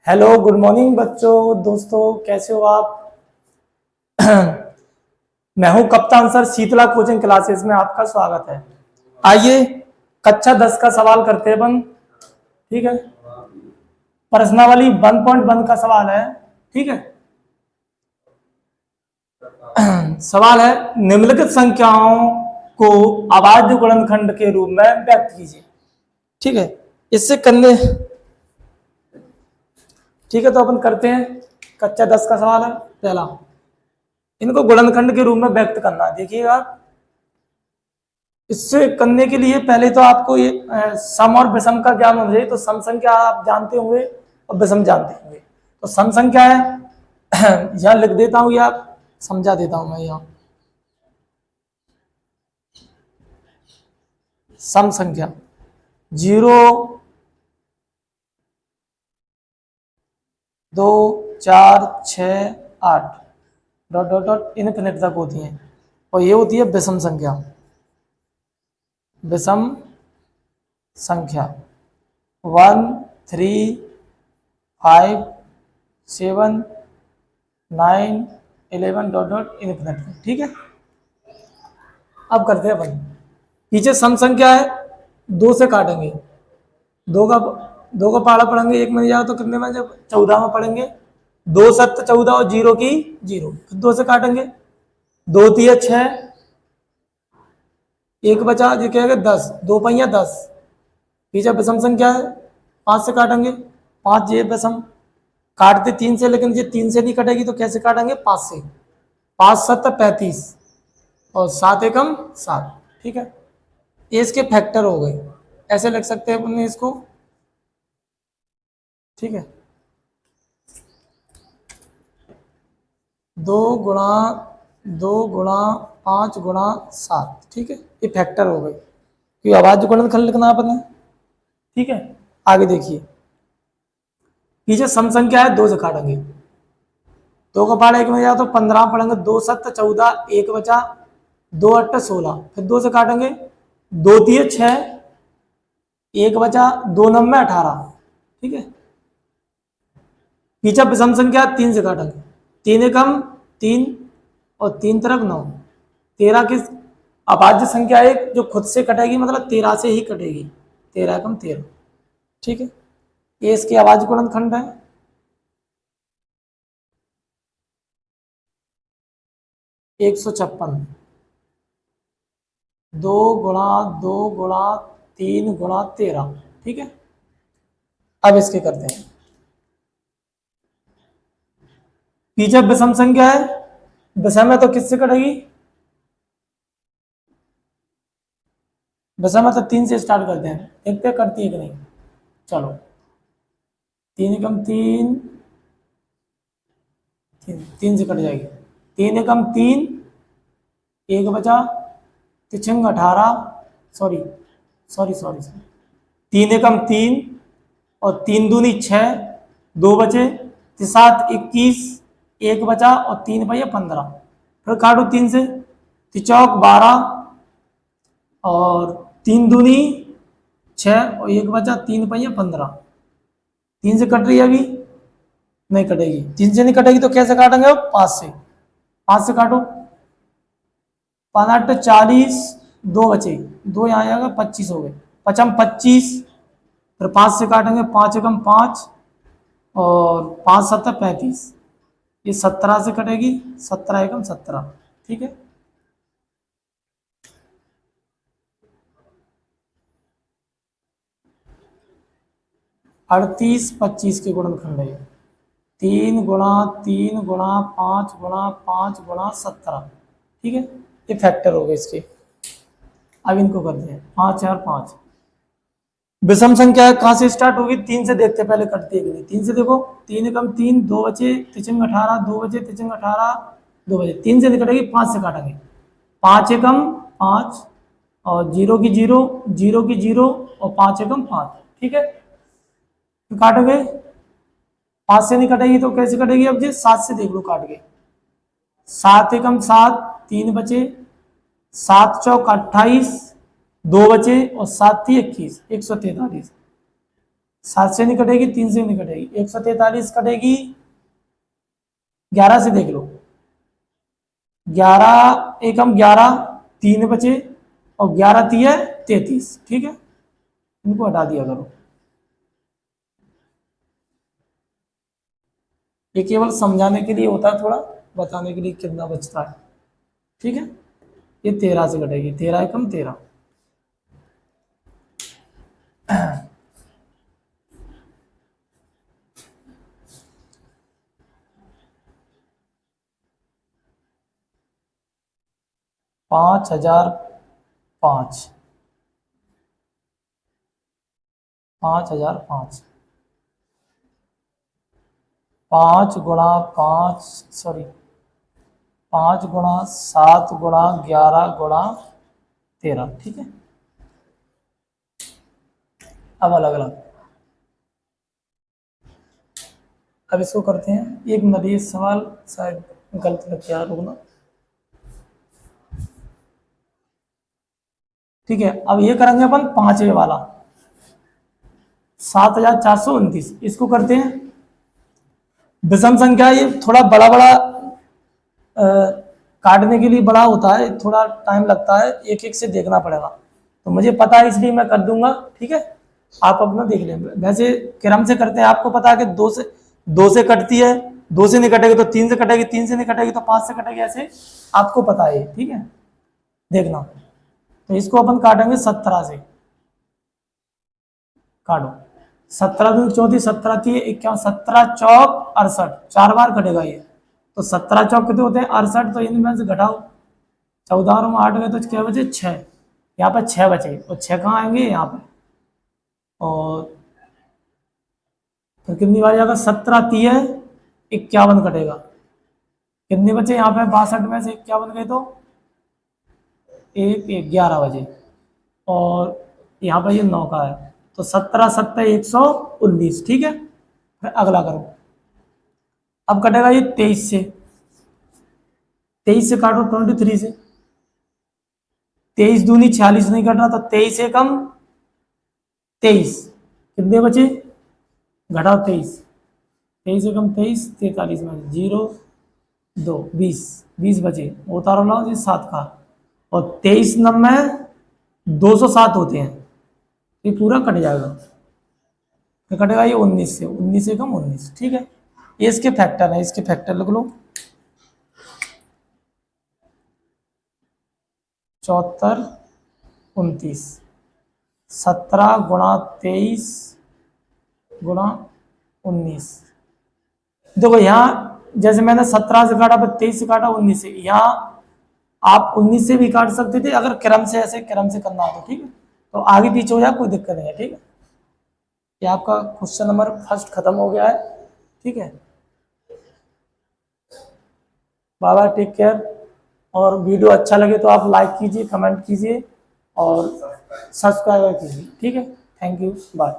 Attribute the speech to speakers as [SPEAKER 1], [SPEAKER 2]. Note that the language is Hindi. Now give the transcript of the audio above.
[SPEAKER 1] हेलो गुड मॉर्निंग बच्चों दोस्तों, कैसे हो आप। मैं हूं कप्तान सर, शीतला कोचिंग क्लासेस में आपका स्वागत है। आइए कक्षा 10 का सवाल करते हैं अपन। ठीक है, प्रश्नावली 1.1 का सवाल है। ठीक है, सवाल है निम्नलिखित संख्याओं को अभाज्य गुणनखंड के रूप में व्यक्त कीजिए। ठीक है, इससे करने ठीक है, तो अपन करते हैं। कक्षा 10 का सवाल है पहला, इनको गुणनखंड के रूप में व्यक्त करना है। देखिएगा, इससे करने के लिए पहले तो आपको ये सम और विषम का ज्ञान होना चाहिए। तो सम संख्या आप जानते होंगे और विषम जानते होंगे। तो सम संख्या है, यहां लिख देता हूं या समझा देता हूं मैं यहां। सम संख्या 0 2 4 6 8 डॉट डॉट डॉट इनफिनिट तक होती हैं। और ये होती है विषम संख्या। विषम संख्या 1 3 5 7 9 11 डॉट डॉट इनफिनिट। ठीक है, अब करते हैं अपन। पीछे सम संख्या है, 2 से काटेंगे। दो का पहाड़ा पढ़ेंगे, एक में जाओ तो कितने में, जब 14 में पढ़ेंगे। 2 7 14 और 0 की 0, फिर 2 से काटेंगे। 2 3 6, एक बचा, ये क्या है 10, 2 पहिया 10। पीछे विषम संख्या है, 5 से काटेंगे। 5 ये विषम, काटते 3 से, लेकिन ये 3 से नहीं कटेगी तो कैसे काटेंगे, 5 से। 5 7 35 और 7 एकम 7। ठीक है, ये इसके फैक्टर हो गए, ऐसे लिख सकते हैं अपन इसको। ठीक है, 2 गुणा 2 गुणा 5 गुणा 7। ठीक है, ये फैक्टर हो गए, क्योंकि अभाज्य गुणनखंड लिखना अपन। ठीक है, आगे देखिए। पीछे सम संख्या है, 2 से काटेंगे। 2 का पहाड़ा एक में जाए तो 15 पढ़ेंगे। 2 7 14, एक बचा। 2 8 16, फिर 2 से काटेंगे। 2 3 6, एक बचा। 2 9 18। ठीक है, पीछे विषम संख्या 3 से काटेंगे। 3 एकम 3 और 3 तरफ 9। 13 किस अभाज्य संख्या एक जो खुद से कटेगी, मतलब 13 से ही कटेगी। 13 एकम 13। ठीक है, ये इसके अभाज्य गुणनखंड है। एक 156। 2 गुणा 2 गुणा 3 गुणा 13। ठीक है, अब इसके करते हैं। पीछे विषम संख्या है, विषम है तो किससे कटेगी, विषम है तो 3 से स्टार्ट करते हैं, देखते हैं करती है कि नहीं। चलो, 3 एकम 3, 3 से कट जाएगी। 3 एकम 3, एक बचा। 3 18, सॉरी सॉरी सॉरी सॉरी 3 एकम 3 और 3 दूनी 6, 2 बचे। 7 21, एक बचा और 3 भैया 15। फिर काटो 3 से। 3 चौक 12 और 3 दूनी 6 और एक बचा। 3 भैया 15। 3 से कट रही है, अभी नहीं कटेगी। 3 से नहीं कटेगी तो कैसे काटेंगे, अब 5 से। 5 से काटो। 5 8 40, 2 बचे। 2 यहाँ आएगा, 25 हो गए। पचम 25, फिर 5 से काटेंगे। 5 एकम 5 और 5 7 35। ये 17 से कटेगी। 17 एकम 17। ठीक है, अड़तीस 25 के गुणनखंड है। 3 गुणा 3 गुणा 5 गुणा 5 गुणा 17। ठीक है, ये फैक्टर हो गए इसके। अब इनको करते हैं। 5 4 5। विषम संख्या है, कहाँ से स्टार्ट होगी, 3 से देखते पहले कटती है कि नहीं। 3 से देखो। 3 एकम 3, 2 बचे। 3 18, 2 बचे। 3 18, 2 बचे। 3 से नहीं कटेगी, 5 से काटेंगे। 5 एकम 5 और 0 की 0, 0 की 0 और 5 एकम 5। ठीक है, तो काटोगे। 5 से नहीं कटेगी तो कैसे कटेगी, अब जी 7 से देख लो काट के। 7 एकम 7, 3 बचे। 7 चौक 28, 2 बचे और 7 थी 21, 143। 7 से नहीं कटेगी, 3 से नहीं कटेगी, 143 कटेगी 11 से, देख लो 11 एकम 11, 3 बचे और 11 तिया 33, ठीक है, इनको हटा दिया करो। ये केवल समझाने के लिए होता है, थोड़ा बताने के लिए कितना बचता है, ठीक है। ये 13 से कटेगी, 13 एकम 13। पाँच हजार पाँच, 5005, 5 गुणा 5, सॉरी 5 गुणा 7 गुणा 11 गुणा 13, ठीक है। अब अलग अलग, अब इसको करते हैं। एक मिनट, ये सवाल शायद गलत लग गया, रुकना, ठीक है। अब ये करेंगे अपन पांचवे वाला, 7429, इसको करते हैं। विषम संख्या ये थोड़ा बड़ा बड़ा काटने के लिए बड़ा होता है, थोड़ा टाइम लगता है, एक एक से देखना पड़ेगा, तो मुझे पता है इसलिए मैं कर दूंगा, ठीक है। आप अपना देख लें, वैसे क्रम से करते हैं, आपको पता है कि दो से कटती है, 2 से नहीं कटेगी तो 3 से कटेगी, 3 से नहीं कटेगी तो 5 से कटेगी, ऐसे आपको पता है, ठीक है। देखना, तो इसको अपन काटेंगे 17 से, काटो, 17 दूनी 34, 17 थी 51, 17 चौक 68, 4 बार कटेगा ये, तो 17 चौक कितने होते हैं 68, तो इनमें से घटाओ, 14 और 8 गए तो क्या बचे 6, यहाँ पर 6 बचे, और 6 कहाँ आएंगे यहाँ पे, और फिर कितनी बार जाएगा, 17 तीय 51 कटेगा, कितने बचे यहाँ पे 62 में से 51 गए तो 11 बजे, और यहाँ पर ये 9 का है, तो 17 7 119, ठीक है। फिर अगला करो, अब कटेगा ये 23 से, 23 से काटो 23 से, 23 दूनी 46 नहीं कट रहा, तो 23 से कम 23, कितने बचे, घटाओ 23, 23 से कम 23, 43 में 0 2 20 बचे, उतारो लाओ जी 7 का, और 23 नंबर 207 होते हैं, ये पूरा कट जाएगा, फिर कटेगा ये 19 से, 19 से कम 19, ठीक है। ये इसके फैक्टर है, इसके फैक्टर लिख लो, 74 29, 17 गुणा 23 गुणा 19, देखो यहाँ जैसे मैंने 17 से काटा, फिर 23 से काटा, 19 से, यहाँ आप 19 से भी काट सकते थे अगर क्रम से, ऐसे क्रम से करना हो तो, ठीक है। तो आगे पीछे हो जाए कोई दिक्कत नहीं है, ठीक है। ये आपका क्वेश्चन नंबर फर्स्ट खत्म हो गया है, ठीक है। बाय बाय, टेक केयर, और वीडियो अच्छा लगे तो आप लाइक कीजिए, कमेंट कीजिए और सब्सक्राइब कीजिए, ठीक है। Thank you, bye.